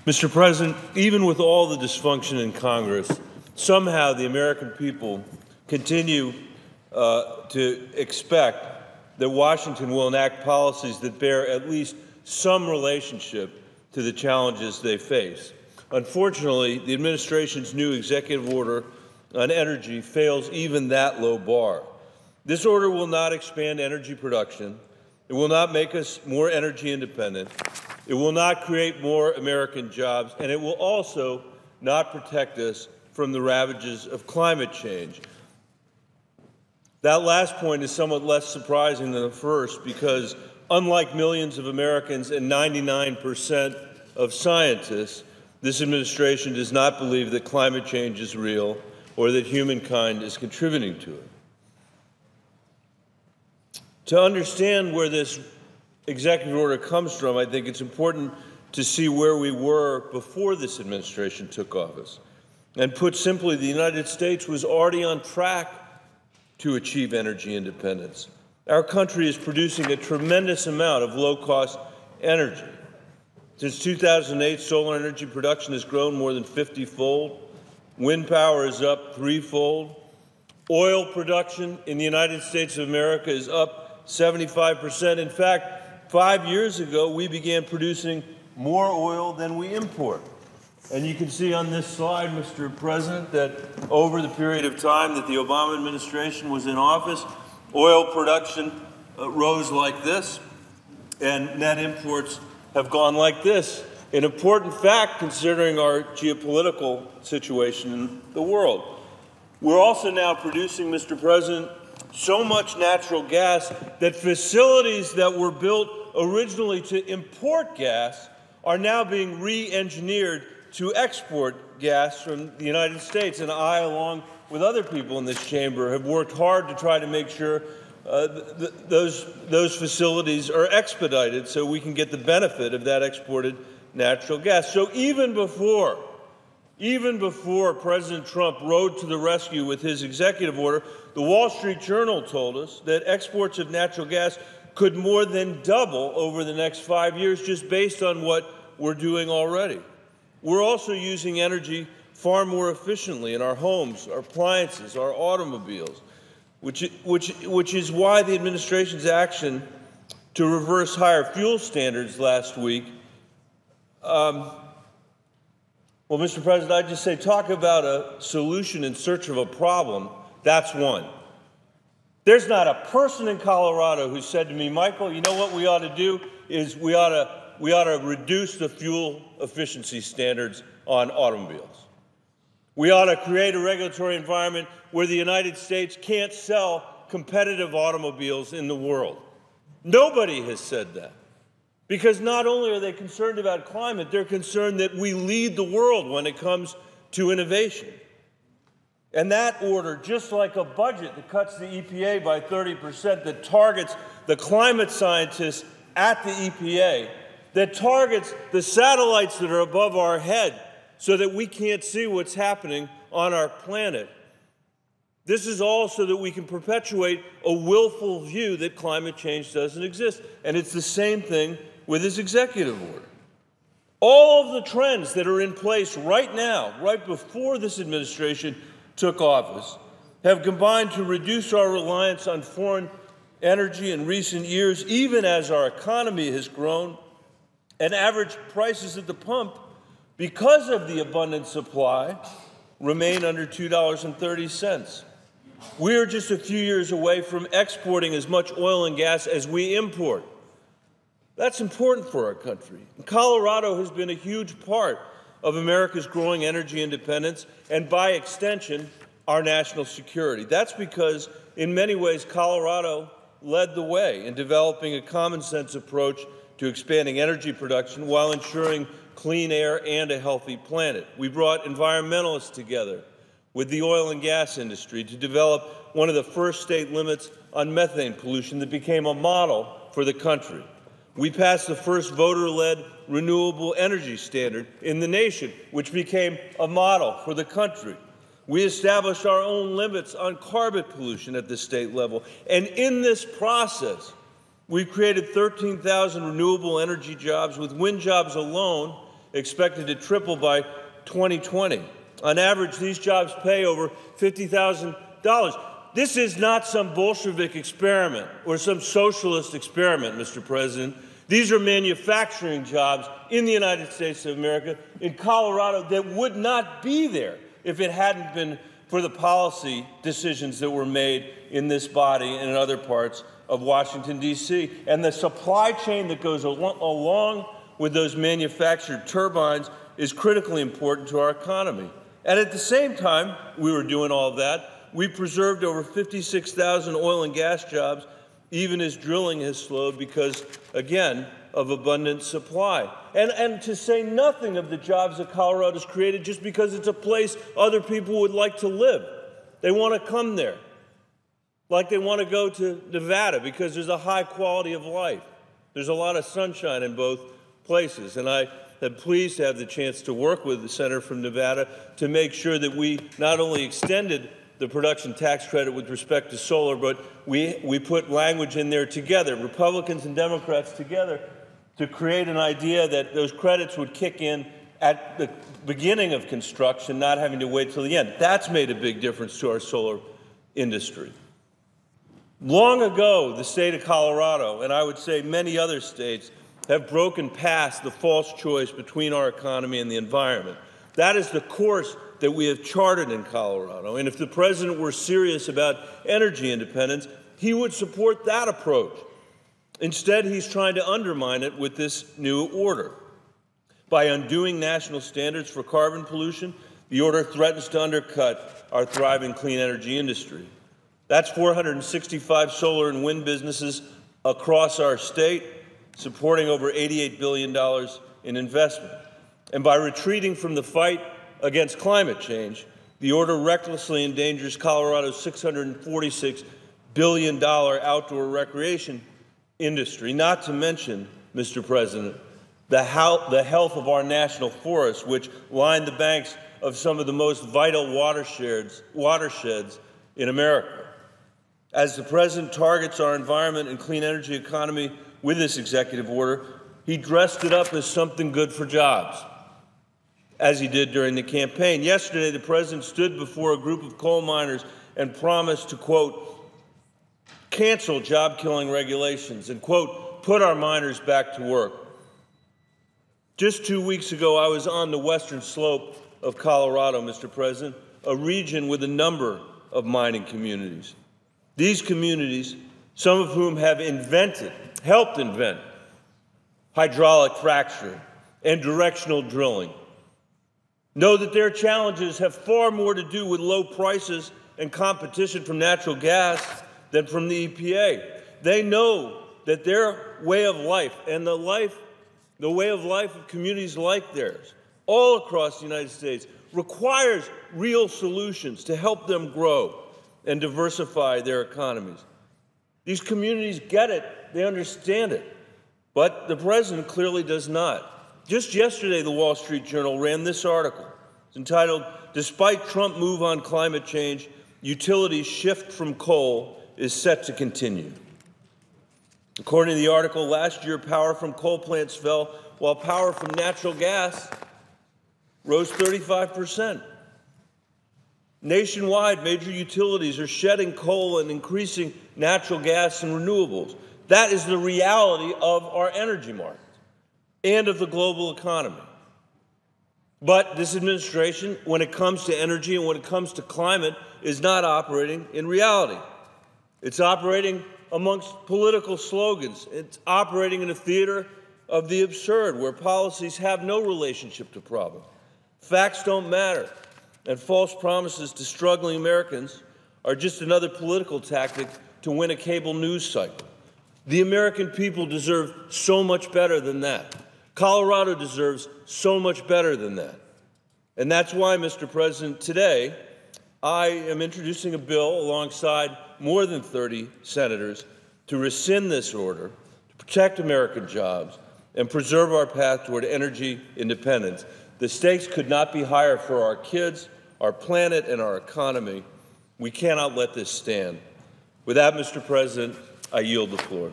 Mr. President, even with all the dysfunction in Congress, somehow the American people continue to expect that Washington will enact policies that bear at least some relationship to the challenges they face. Unfortunately, the administration's new executive order on energy fails even that low bar. This order will not expand energy production. It will not make us more energy independent. It will not create more American jobs, and it will also not protect us from the ravages of climate change. That last point is somewhat less surprising than the first because, unlike millions of Americans and 99% of scientists, this administration does not believe that climate change is real or that humankind is contributing to it. To understand where this executive order comes from, I think it's important to see where we were before this administration took office. And put simply, the United States was already on track to achieve energy independence. Our country is producing a tremendous amount of low-cost energy. Since 2008, solar energy production has grown more than 50-fold. Wind power is up 3-fold. Oil production in the United States of America is up 75%. In fact, 5 years ago, we began producing more oil than we import. And you can see on this slide, Mr. President, that over the period of time that the Obama administration was in office, oil production rose like this, and net imports have gone like this. An important fact considering our geopolitical situation in the world. We're also now producing, Mr. President, so much natural gas that facilities that were built originally to import gas are now being re-engineered to export gas from the United States. And I, along with other people in this chamber, have worked hard to try to make sure those facilities are expedited so we can get the benefit of that exported natural gas. So even before President Trump rode to the rescue with his executive order, the Wall Street Journal told us that exports of natural gas could more than double over the next 5 years just based on what we're doing already. We're also using energy far more efficiently in our homes, our appliances, our automobiles, which is why the administration's action to reverse higher fuel standards last week. Well, Mr. President, I'd just say talk about a solution in search of a problem. That's one. There's not a person in Colorado who said to me, Michael, you know what we ought to do is we ought to reduce the fuel efficiency standards on automobiles. We ought to create a regulatory environment where the United States can't sell competitive automobiles in the world. Nobody has said that. Because not only are they concerned about climate, they're concerned that we lead the world when it comes to innovation. And that order, just like a budget that cuts the EPA by 30%, that targets the climate scientists at the EPA, that targets the satellites that are above our head so that we can't see what's happening on our planet. This is all so that we can perpetuate a willful view that climate change doesn't exist. And it's the same thing with his executive order. All of the trends that are in place right now, right before this administration took office, have combined to reduce our reliance on foreign energy in recent years, even as our economy has grown and average prices at the pump, because of the abundant supply, remain under $2.30. We are just a few years away from exporting as much oil and gas as we import. That's important for our country. Colorado has been a huge part of America's growing energy independence and, by extension, our national security. That's because, in many ways, Colorado led the way in developing a common-sense approach to expanding energy production while ensuring clean air and a healthy planet. We brought environmentalists together with the oil and gas industry to develop one of the first state limits on methane pollution that became a model for the country. We passed the first voter-led renewable energy standard in the nation, which became a model for the country. We established our own limits on carbon pollution at the state level. And in this process, we've created 13,000 renewable energy jobs, with wind jobs alone expected to triple by 2020. On average, these jobs pay over $50,000. This is not some Bolshevik experiment or some socialist experiment, Mr. President. These are manufacturing jobs in the United States of America, in Colorado, that would not be there if it hadn't been for the policy decisions that were made in this body and in other parts of Washington, D.C. And the supply chain that goes along with those manufactured turbines is critically important to our economy. And at the same time we were doing all of that, we preserved over 56,000 oil and gas jobs, even as drilling has slowed because, again, of abundant supply. And to say nothing of the jobs that Colorado's created just because it's a place other people would like to live. They want to come there, like they want to go to Nevada because there's a high quality of life. There's a lot of sunshine in both places. And I am pleased to have the chance to work with the senator from Nevada to make sure that we not only extended the production tax credit with respect to solar, but we put language in there together, Republicans and Democrats together, to create an idea that those credits would kick in at the beginning of construction, not having to wait till the end. That's made a big difference to our solar industry. Long ago, the state of Colorado, and I would say many other states, have broken past the false choice between our economy and the environment. That is the course that we have charted in Colorado. And if the president were serious about energy independence, he would support that approach. Instead, he's trying to undermine it with this new order. By undoing national standards for carbon pollution, the order threatens to undercut our thriving clean energy industry. That's 465 solar and wind businesses across our state, supporting over $88 billion in investment. And by retreating from the fight against climate change, the order recklessly endangers Colorado's $646 billion outdoor recreation industry, not to mention, Mr. President, the health of our national forests, which line the banks of some of the most vital watersheds in America. As the president targets our environment and clean energy economy with this executive order, he dressed it up as something good for jobs, as he did during the campaign. Yesterday, the president stood before a group of coal miners and promised to, quote, cancel job-killing regulations and, quote, put our miners back to work. Just 2 weeks ago, I was on the western slope of Colorado, Mr. President, a region with a number of mining communities. These communities, some of whom have helped invent hydraulic fracturing and directional drilling, know that their challenges have far more to do with low prices and competition from natural gas than from the EPA. They know that their way of life and the way of life of communities like theirs all across the United States requires real solutions to help them grow and diversify their economies. These communities get it, they understand it, but the president clearly does not. Just yesterday, the Wall Street Journal ran this article. It's entitled, "Despite Trump Move on Climate Change, Utilities Shift from Coal is Set to Continue." According to the article, last year, power from coal plants fell while power from natural gas rose 35%. Nationwide, major utilities are shedding coal and increasing natural gas and renewables. That is the reality of our energy market and of the global economy. But this administration, when it comes to energy and when it comes to climate, is not operating in reality. It's operating amongst political slogans. It's operating in a theater of the absurd, where policies have no relationship to problem. Facts don't matter, and false promises to struggling Americans are just another political tactic to win a cable news cycle. The American people deserve so much better than that. Colorado deserves so much better than that. And that's why, Mr. President, today I am introducing a bill alongside more than 30 senators to rescind this order, to protect American jobs, and preserve our path toward energy independence. The stakes could not be higher for our kids, our planet, and our economy. We cannot let this stand. With that, Mr. President, I yield the floor.